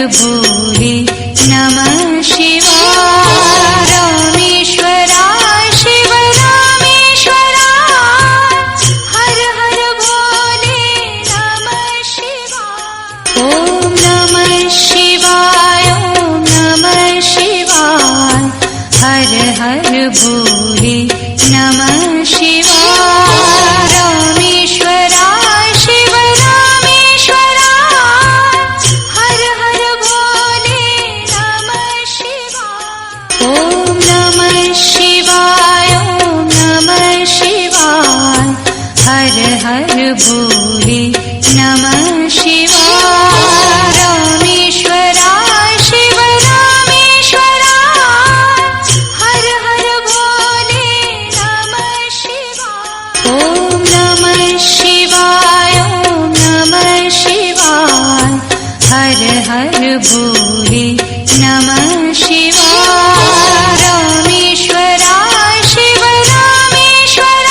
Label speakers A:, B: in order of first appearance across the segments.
A: भोले नमः शिवाय। रामेश्वराय शिव रामेश्वराय हर हर भोले नमः शिवाय। ॐ नमः शिवाय ॐ नमः शिवाय हर हर भोले नमः शिवाय। रामेश्वराय शिव रामेश्वराय हर हर भोले नमः शिवाय। ॐ नमः शिवाय ॐ नमः शिवाय हर हर भोले नमः शिवाय। रामेश्वराय शिव रामेश्वराय हर हर भोले नमः शिवाय। ॐ नमः शिवाय ॐ नमः शिवाय हर हर भोले नमः शिवाय। रामेश्वराय शिव रामेश्वराय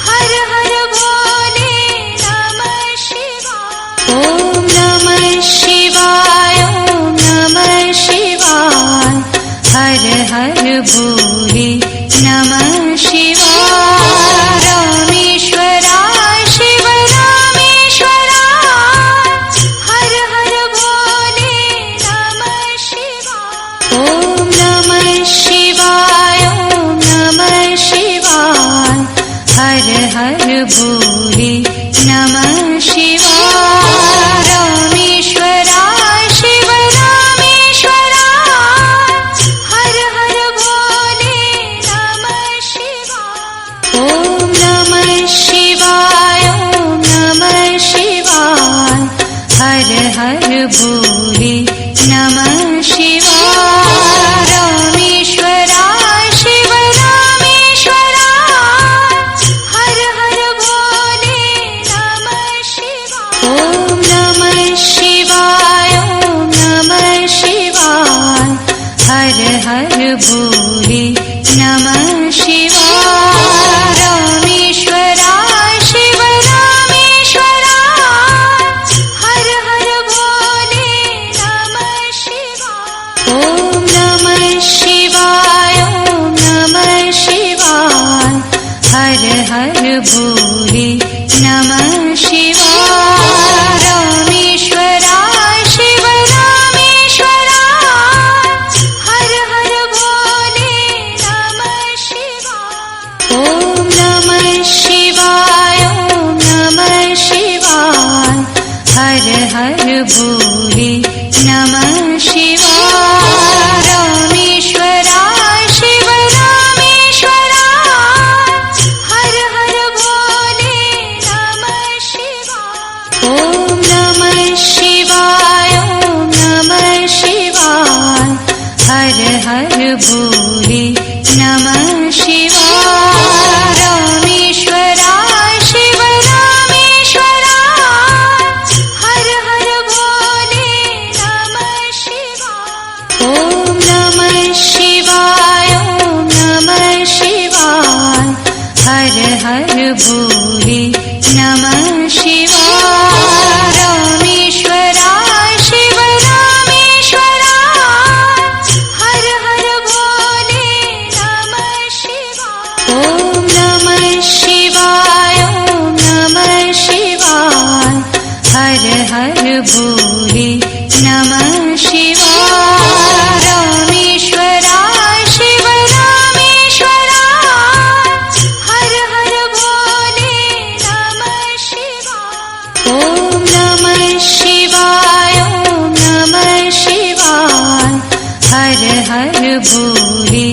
A: हर हर भोले नमः शिवाय। ॐ नमः शिवाय ॐ नमः शिवाय हर हर भोले नमः शिवाय। रामेश्वराय शिव रामेश्वराय हर हर भोले नमः शिवाय। ॐ नमः शिवाय ॐ नमः शिवाय हर हर भोले नमः शिवाय। रामेश्वराय शिव रामेश्वराय हर हर भोले नमः शिवाय। ॐ नमः शिवाय ॐ नमः शिवाय हर हर भोले नमः शिवाय। रामेश्वराय शिव रामेश्वराय हर हर भोले नमः शिवाय। ॐ नमः शिवाय ॐ नमः शिवाय हर हर भोले नमः शिवाय। रामेश्वराय शिव रामेश्वराय हर हर भोले नमः शिवाय। ॐ नमः शिवाय ॐ नमः शिवाय हर हर भोले नमः शिवाय। रामेश्वराय शिव रामेश्वराय हर हर भोले नमः शिवाय। ॐ नमः शिवाय ॐ नमः शिवाय हर हर भोले नमः शिवाय। रामेश्वराय शिव रामेश्वराय हर हर भोले नमः शिवाय। ॐ नमः शिवाय ॐ नमः शिवाय हर हर भोले नमः शिवाय। रामेश्वराय शिव रामेश्वराय हर हर भोले नमः शिवाय। ॐ नमः शिवाय ॐ नमः शिवाय हर हर भोले नमः शिवाय। रामेश्वराय शिव रामेश्वराय हर हर भोले नमः शिवाय। ॐ नमः शिवाय ॐ नमः शिवाय हर हर भोले नमः शिवाय। रामेश्वराय शिव रामेश्वराय हर हर भोले नमः शिवाय। ॐ नमः शिवाय ॐ नमः शिवाय हर हर भोले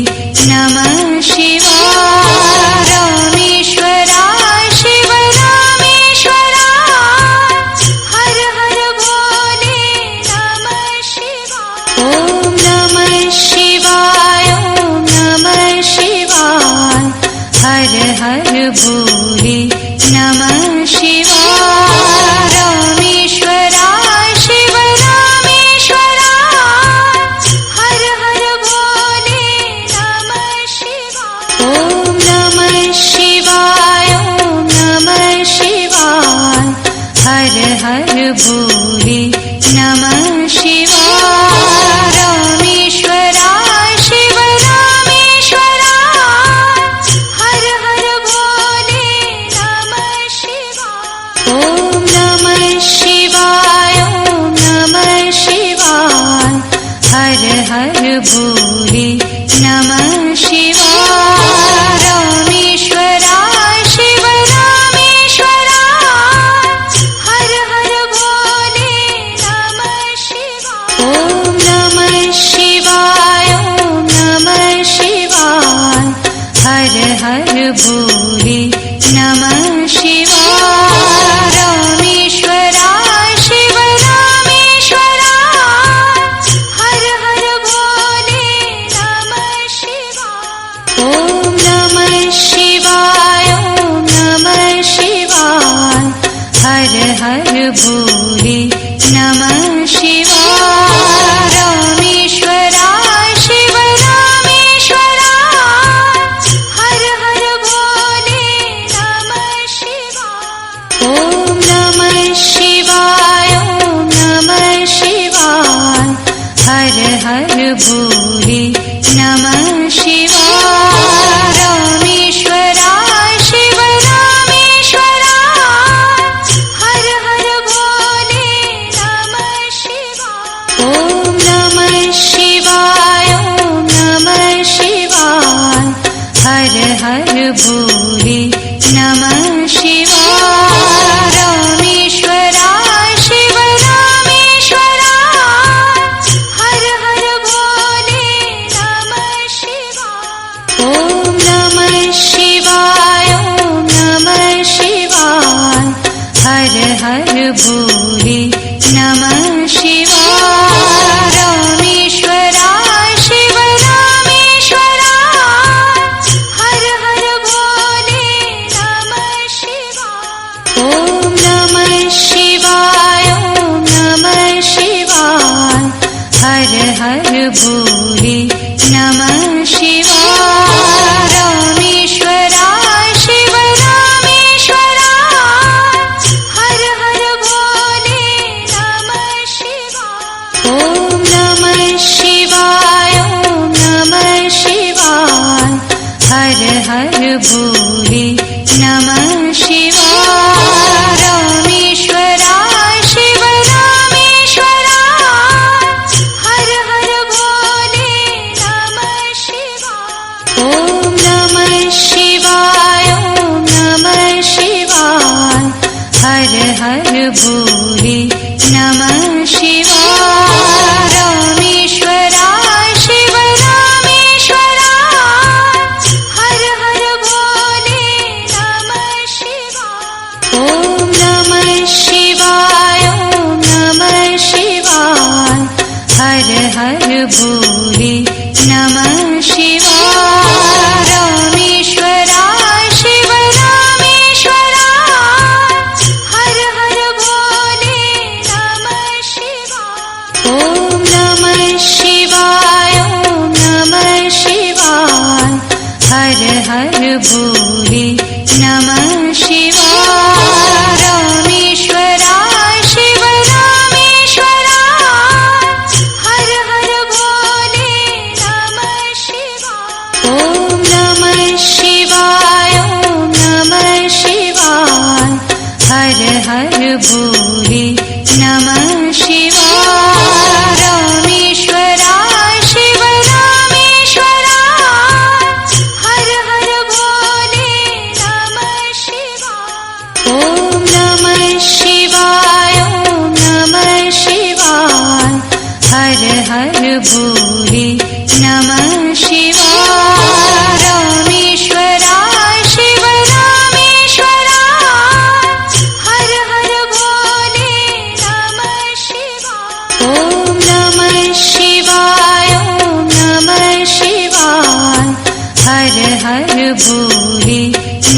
A: नमः शिवाय। रामेश्वराय शिव रामेश्वराय हर हर भोले नमः शिवाय। ॐ नमः शिवाय ॐ नमः शिवाय हर हर भोले नमः शिवाय। रामेश्वराय शिव रामेश्वराय हर हर भोले नमः शिवाय। ॐ नमः शिवाय ॐ नमः शिवाय हर हर भोले नमः भोले नमः शिवाय रामेश्वराय शिव रामेश्वराय हर हर भोले नमः शिवाय ॐ नमः शिवाय ॐ नमः शिवाय हर हर भोले नमः शिवाय रामेश्वराय शिव रामेश्वराय हर हर भोले नमः शिवाय ॐ नमः शिवाय ॐ नमः शिवाय हर हर भोले नमः शिवाय रामेश्वराय शिव रामेश्वराय हर हर भोले नमः शिवाय ॐ नमः शिवाय ॐ नमः शिवाय हर हर भोले नमः शिवाय रामेश्वराय शिव रामेश्वराय हर हर भोले नमः शिवाय ॐ नमः शिवाय ॐ नमः शिवाय हर हर भोले नमः शिवाय रामेश्वराय शिव रामेश्वराय हर हर भोले नमः शिवाय ॐ नमः शिवाय ॐ नमः शिवाय हर हर भोले नमः शिवाय रामेश्वराय शिव रामेश्वराय हर हर भोले नमः शिवाय ॐ नमः शिवाय ॐ नमः शिवाय हर हर भोले नमः शिवाय रामेश्वराय शिव रामेश्वराय हर हर भोले नमः शिवाय ॐ नमः शिवाय ॐ नमः शिवाय हर हर भोले नमः शिवाय रामेश्वराय शिव रामेश्वराय हर हर भोले नमः शिवाय ॐ नमः शिवाय ॐ नमः शिवाय हर हर भोले नमः शिवाय रामेश्वराय शिव रामेश्वराय हर हर भोले नमः शिवाय ॐ नमः शिवाय ॐ नमः शिवाय हर हर भोले नमः शिवाय रामेश्वराय शिव रामेश्वराय हर हर भोले नमः शिवाय ॐ नमः शिवाय ॐ नमः शिवाय हर हर भोले नमः शिवाय रामेश्वराय शिव रामेश्वराय हर हर भोले नमः शिवाय ॐ नमः शिवाय ॐ नमः शिवाय हर हर भोले नमः शिवाय रामेश्वराय शिव रामेश्वराय हर हर भोले नमः शिवाय ॐ नमः शिवाय ॐ नमः शिवाय हर हर भोले नमः शिवाय रामेश्वराय शिव रामेश्वराय हर हर भोले नमः शिवाय ॐ नमः शिवाय ॐ नमः शिवाय हर हर भोले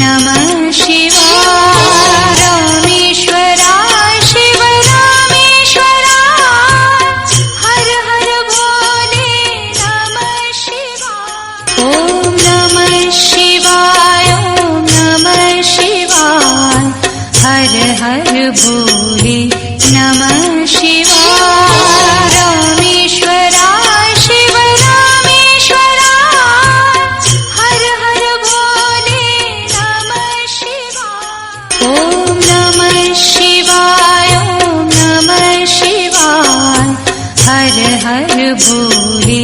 A: नमः शिवाय रामेश्वराय शिव रामेश्वराय हर हर भोले नमः शिवाय ॐ नमः शिवाय ॐ नमः शिवाय हर हर भोले नमः शिवाय रामेश्वराय शिव रामेश्वराय हर हर भोले नमः शिवाय ॐ नमः शिवाय ॐ नमः शिवाय हर हर भोले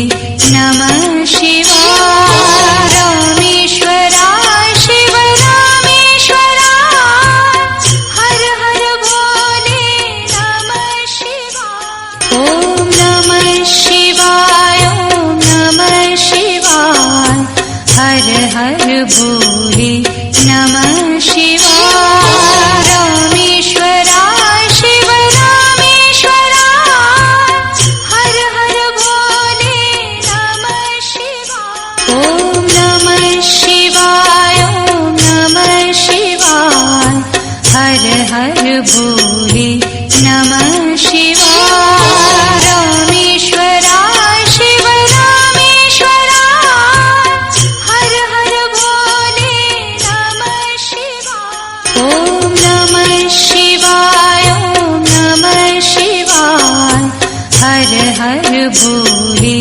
A: नमः शिवाय रामेश्वराय शिव रामेश्वराय हर हर भोले नमः शिवाय ॐ नमः शिवाय ॐ नमः शिवाय हर हर भोले नमः शिवाय रामेश्वराय शिव रामेश्वराय हर हर भोले नमः शिवाय ॐ नमः शिवाय ॐ नमः शिवाय हर हर भोले नमः शिवाय रामेश्वराय शिव रामेश्वराय हर हर भोले नमः शिवाय ॐ नमः शिवाय ॐ नमः शिवाय हर हर भोले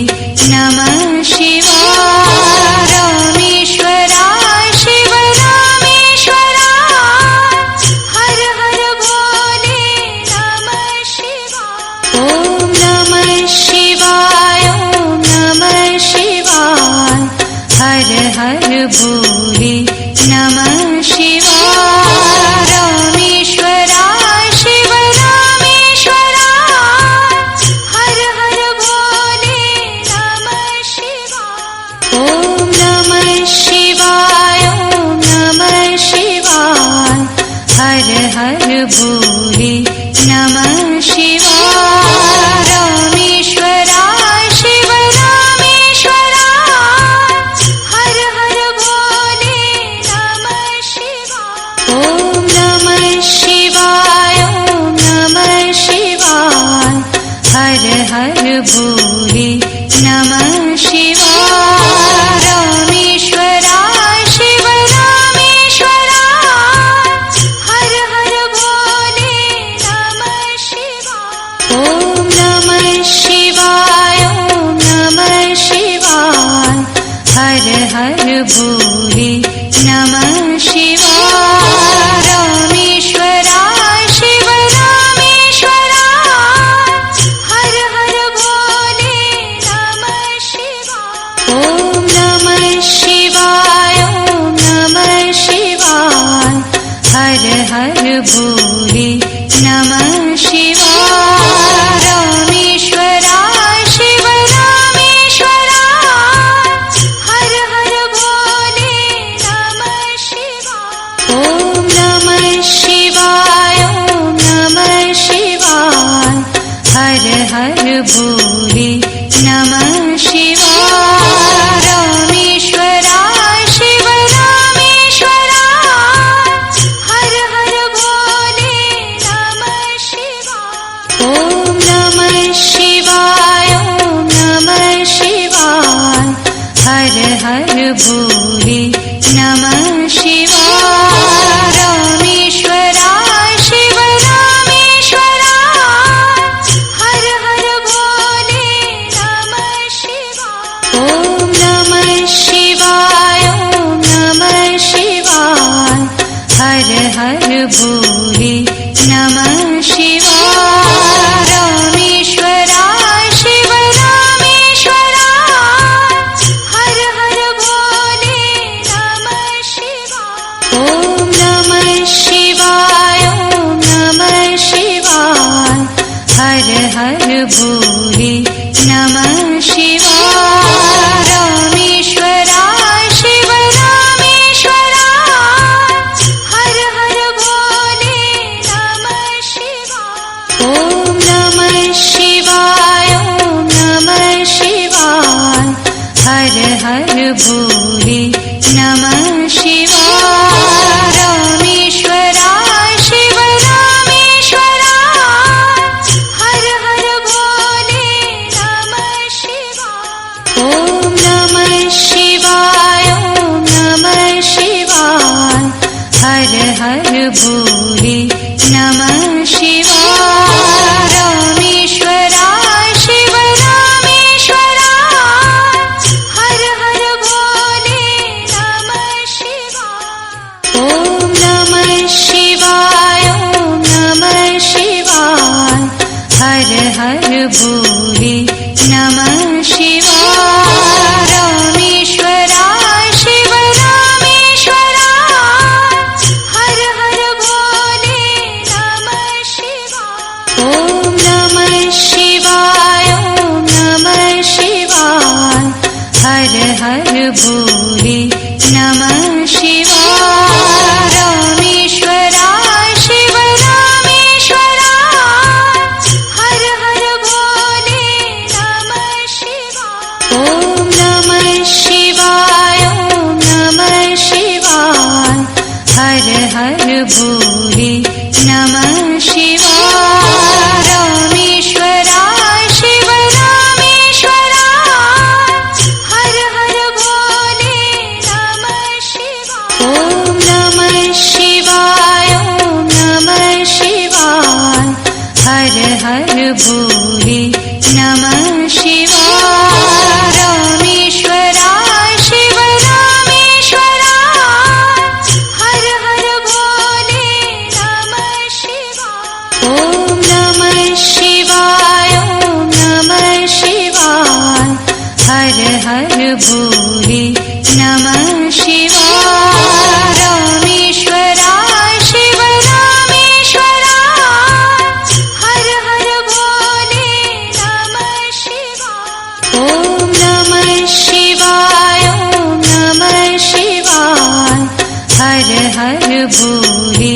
A: नमः शिवाय रामेश्वराय शिव रामेश्वराय हर हर भोले नमः शिवाय ॐ नमः शिवाय ॐ नमः शिवाय हर हर भोले नमः शिवाय रामेश्वराय शिव रामेश्वराय हर हर भोले नमः शिवाय ॐ नमः शिवाय ॐ नमः शिवाय हर हर भोले नमः शिवाय रामेश्वराय शिव रामेश्वराय हर हर भोले नमः शिवाय ॐ नमः शिवाय ॐ नमः शिवाय हर हर भोले नमः शिवाय रामेश्वराय शिव रामेश्वराय हर हर भोले नमः शिवाय ॐ नमः शिवाय ॐ नमः शिवाय हर हर भोले नमः शिवाय रामेश्वराय शिव रामेश्वराय हर हर भोले नमः शिवाय ॐ नमः शिवाय ॐ नमः शिवाय हर हर भोले नमः शिवाय रामेश्वराय शिव रामेश्वराय हर हर भोले नमः शिवाय ॐ नमः शिवाय ॐ नमः शिवाय हर हर भोले नमः शिवाय रामेश्वराय शिव रामेश्वराय हर हर भोले नमः शिवाय ॐ नमः शिवाय ॐ नमः शिवाय हर हर भोले नमः शिवाय रामेश्वराय शिव रामेश्वराय हर हर भोले नमः शिवाय ॐ नमः शिवाय ॐ नमः शिवाय हर हर भोले नमः शिवाय रामेश्वराय शिव रामेश्वराय हर हर भोले नमः शिवाय ॐ नमः शिवाय ॐ नमः शिवाय हर हर भोले नमः शिवाय रामेश्वराय शिव रामेश्वराय हर हर भोले नमः शिवाय ॐ नमः शिवाय ॐ नमः शिवाय हर हर भोले नमः शिवाय रामेश्वराय शिव रामेश्वराय हर हर भोले नमः शिवाय ॐ नमः शिवाय ॐ नमः शिवाय हर हर भोले नमः शिवाय रामेश्वराय शिव रामेश्वराय हर हर भोले नमः शिवाय ॐ नमः शिवाय ॐ नमः शिवाय हर हर भोले नमः शिवाय भोले नमः शिवाय। रामेश्वराय शिव रामेश्वराय हर हर भोले नमः शिवाय। ॐ नमः शिवाय ॐ नमः शिवाय हर हर भोले नमः शिवाय। रामेश्वराय शिव रामेश्वराय हर हर भोले नमः शिवाय। ॐ नमः शिवाय ॐ नमः शिवाय हर हर भोले नमः शिवाय। रामेश्वराय शिव रामेश्वराय हर हर भोले नमः शिवाय। ॐ नमः शिवाय ॐ नमः शिवाय हर हर भोले नमः शिवाय। रामेश्वराय शिव रामेश्वराय हर हर भोले नमः शिवाय। ॐ नमः शिवाय ॐ नमः शिवाय हर हर भोले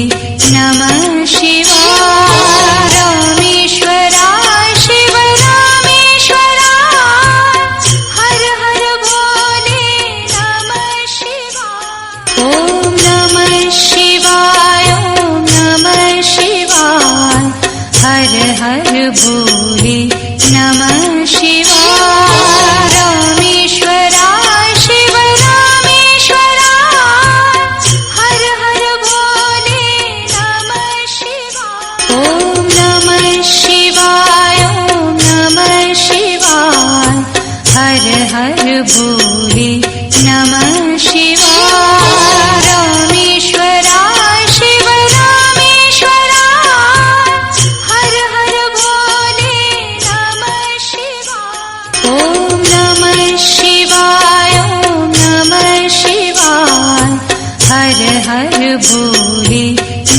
A: नमः शिवाय। रामेश्वराय शिव रामेश्वराय हर हर भोले नमः शिवाय। ॐ नमः शिवाय ॐ नमः शिवाय हर हर भोले नमः शिवाय। रामेश्वराय शिव रामेश्वराय हर हर भोले नमः शिवाय। ॐ नमः शिवाय ॐ नमः शिवाय हर हर भोले नमः शिवाय। रामेश्वराय शिव रामेश्वराय हर हर भोले नमः शिवाय। ॐ नमः शिवाय ॐ नमः शिवाय हर हर भोले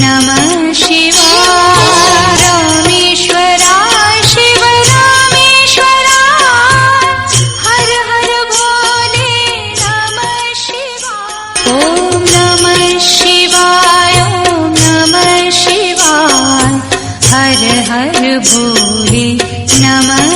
A: नमः शिवाय। रामेश्वराय शिव रामेश्वराय हर हर भोले नमः शिवाय। ॐ नमः शिवाय ॐ नमः शिवाय हर हर भोले नमः